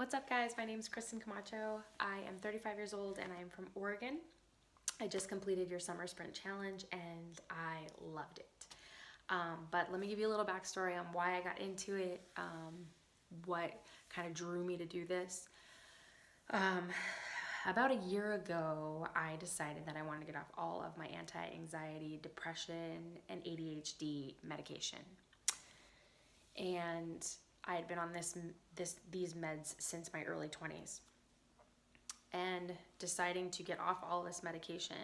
What's up, guys? My name is KRISTIN Camacho. I am 35 years old and I am from Oregon. I just completed your Summer Sprint Challenge and I loved it. But let me give you a little backstory on why I got into it, what kind of drew me to do this. About a year ago, I decided that I wanted to get off all of my anti-anxiety, depression, and ADHD medication. And I had been on these meds since my early 20s. And deciding to get off all this medication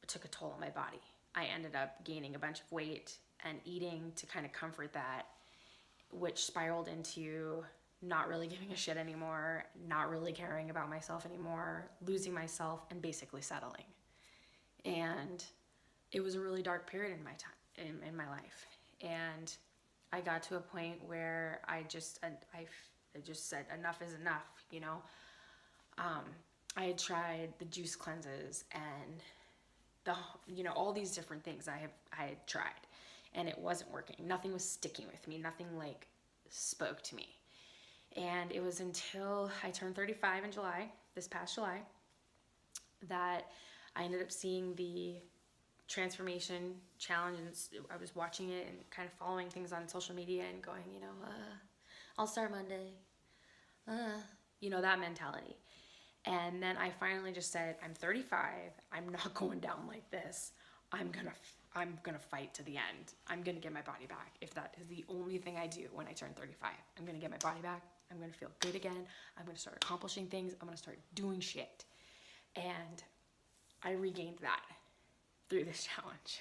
took a toll on my body. I ended up gaining a bunch of weight and eating to kind of comfort that, which spiraled into not really giving a shit anymore, not really caring about myself anymore, losing myself, and basically settling. And it was a really dark period in my time, in my life. And I got to a point where I just said enough is enough, you know. I had tried the juice cleanses and all these different things I had tried, and it wasn't working. Nothing was sticking with me. Nothing like spoke to me. And it was until I turned 35 in July, this past July, that I ended up seeing the Transphormation Challenge, and I was watching it and kind of following things on social media and going, I'll start Monday, that mentality. And then I finally just said, I'm 35, I'm not going down like this. I'm gonna fight to the end. I'm gonna get my body back. If that is the only thing I do when I turn 35, I'm gonna get my body back. I'm gonna feel good again. I'm gonna start accomplishing things. I'm gonna start doing shit. And I regained that through this challenge.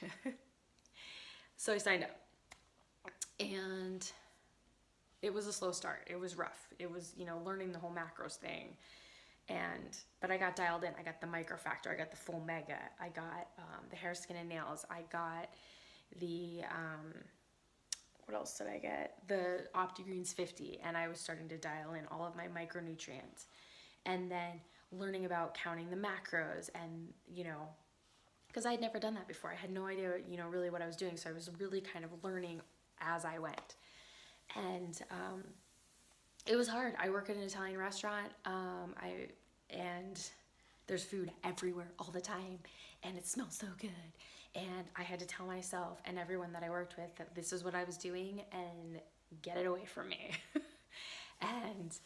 So I signed up, and it was a slow start. It was rough. It was, learning the whole macros thing. But I got dialed in. I got the micro factor. I got the full mega. I got the hair, skin, and nails. I got the, what else did I get? The OptiGreens 50. And I was starting to dial in all of my micronutrients. And then learning about counting the macros and, because I had never done that before. I had no idea, really what I was doing. So I was really kind of learning as I went. And it was hard. I work at an Italian restaurant, and there's food everywhere all the time, and it smells so good. And I had to tell myself and everyone that I worked with that this is what I was doing and get it away from me. And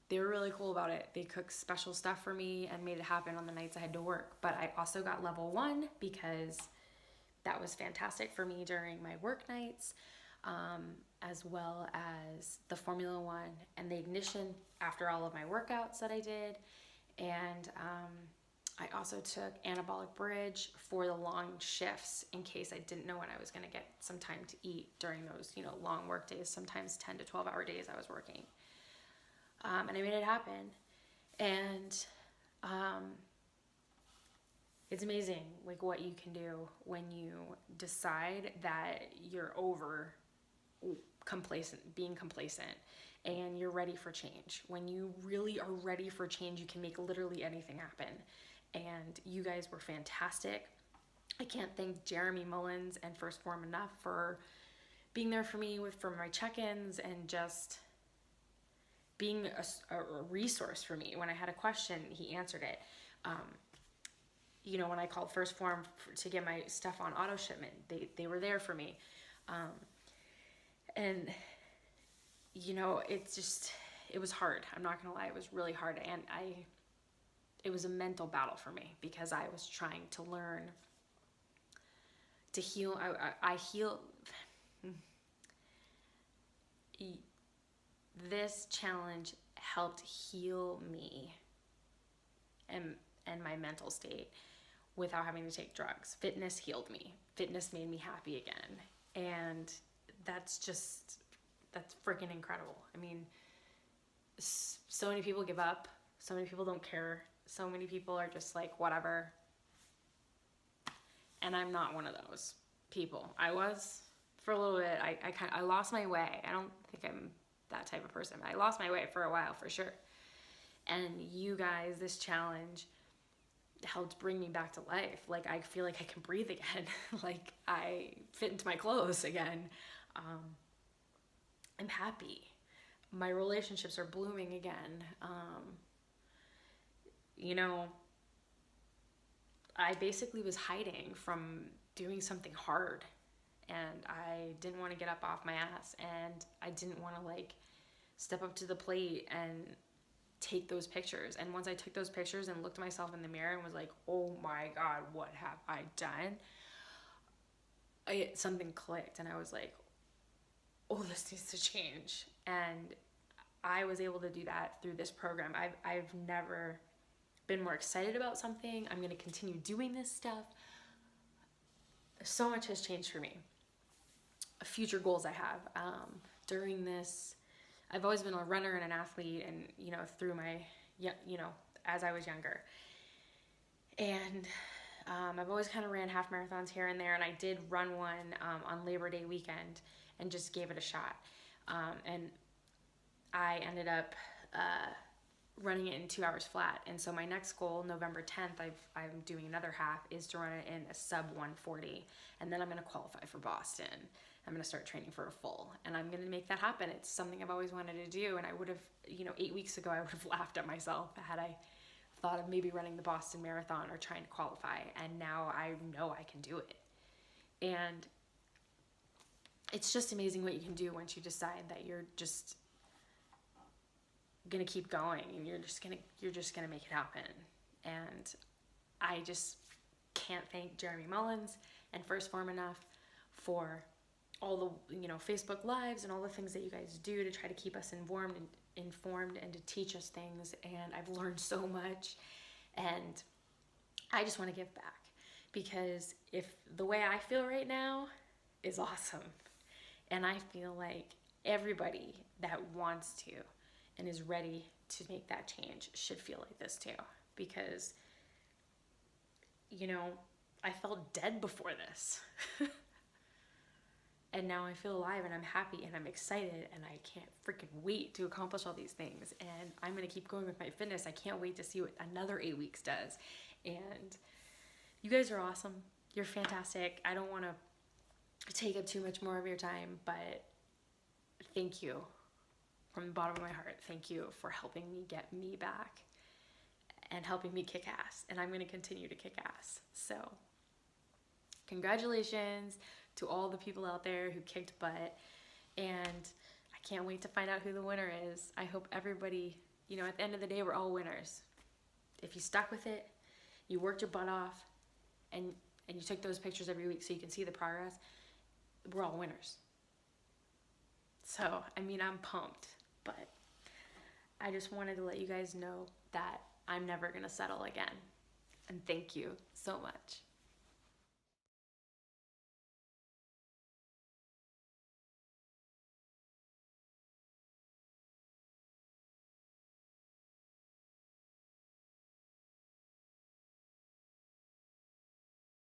they were really cool about it. They cooked special stuff for me and made it happen on the nights I had to work. But I also got level 1 because that was fantastic for me during my work nights, as well as the Formula 1 and the ignition after all of my workouts that I did. And I also took anabolic bridge for the long shifts in case I didn't know when I was going to get some time to eat during those, long work days, sometimes 10 to 12 hour days I was working. And I made it happen. And it's amazing, like, what you can do when you decide that you're over being complacent and you're ready for change. When you really are ready for change, you can make literally anything happen. And you guys were fantastic. I can't thank Jeremy Mullins and Phorm enough for being there for me for my check-ins and just being a resource for me. When I had a question, he answered it. When I called Phorm to get my stuff on auto shipment, they were there for me. And it was hard. I'm not gonna lie, it was really hard. And it was a mental battle for me because I was trying to learn to heal. I heal. This challenge helped heal me and my mental state without having to take drugs. Fitness healed me. Fitness made me happy again. And that's freaking incredible. I mean, so many people give up. So many people don't care. So many people are just like, whatever. And I'm not one of those people. I was for a little bit. I lost my way. I don't think I'm that type of person. I lost my way for a while, for sure. And you guys, this challenge helped bring me back to life. Like, I feel like I can breathe again. Like, I fit into my clothes again. I'm happy. my relationships are blooming again. You know, I basically was hiding from doing something hard, and I didn't want to get up off my ass, and I didn't want to like step up to the plate and take those pictures. And once I took those pictures and looked at myself in the mirror and was like, oh my God, what have I done? Something clicked, and I was like, oh, this needs to change. And I was able to do that through this program. I've never been more excited about something. I'm going to continue doing this stuff. So much has changed for me. Future goals I have. During this, I've always been a runner and an athlete, and, you know, through my, you know, as I was younger. And I've always kind of ran half marathons here and there, and I did run one on Labor Day weekend and just gave it a shot. And I ended up running it in 2 hours flat. And so my next goal, November 10th, I'm doing another half, is to run it in a sub 140. And then I'm going to qualify for Boston. I'm going to start training for a full. And I'm going to make that happen. It's something I've always wanted to do. And I would have, you know, 8 weeks ago, I would have laughed at myself had I thought of maybe running the Boston Marathon or trying to qualify. And now I know I can do it. And it's just amazing what you can do once you decide that you're just gonna keep going, and you're just gonna make it happen. And I just can't thank Jeremy Mullins and First Phorm enough for all the, you know, Facebook Lives and all the things that you guys do to try to keep us informed and to teach us things. And I've learned so much, and I just want to give back, because if the way I feel right now is awesome, and I feel like everybody that wants to and is ready to make that change should feel like this too. Because, you know, I felt dead before this. And now I feel alive, and I'm happy, and I'm excited, and I can't freaking wait to accomplish all these things. And I'm going to keep going with my fitness. I can't wait to see what another 8 weeks does. And you guys are awesome. You're fantastic. I don't want to take up too much more of your time, but thank you from the bottom of my heart. Thank you for helping me get me back and helping me kick ass. And I'm going to continue to kick ass. So congratulations to all the people out there who kicked butt. And I can't wait to find out who the winner is. I hope everybody, you know, at the end of the day, we're all winners. If you stuck with it, you worked your butt off, and you took those pictures every week so you can see the progress, we're all winners. So, I mean, I'm pumped, but I just wanted to let you guys know that I'm never going to settle again. And thank you so much.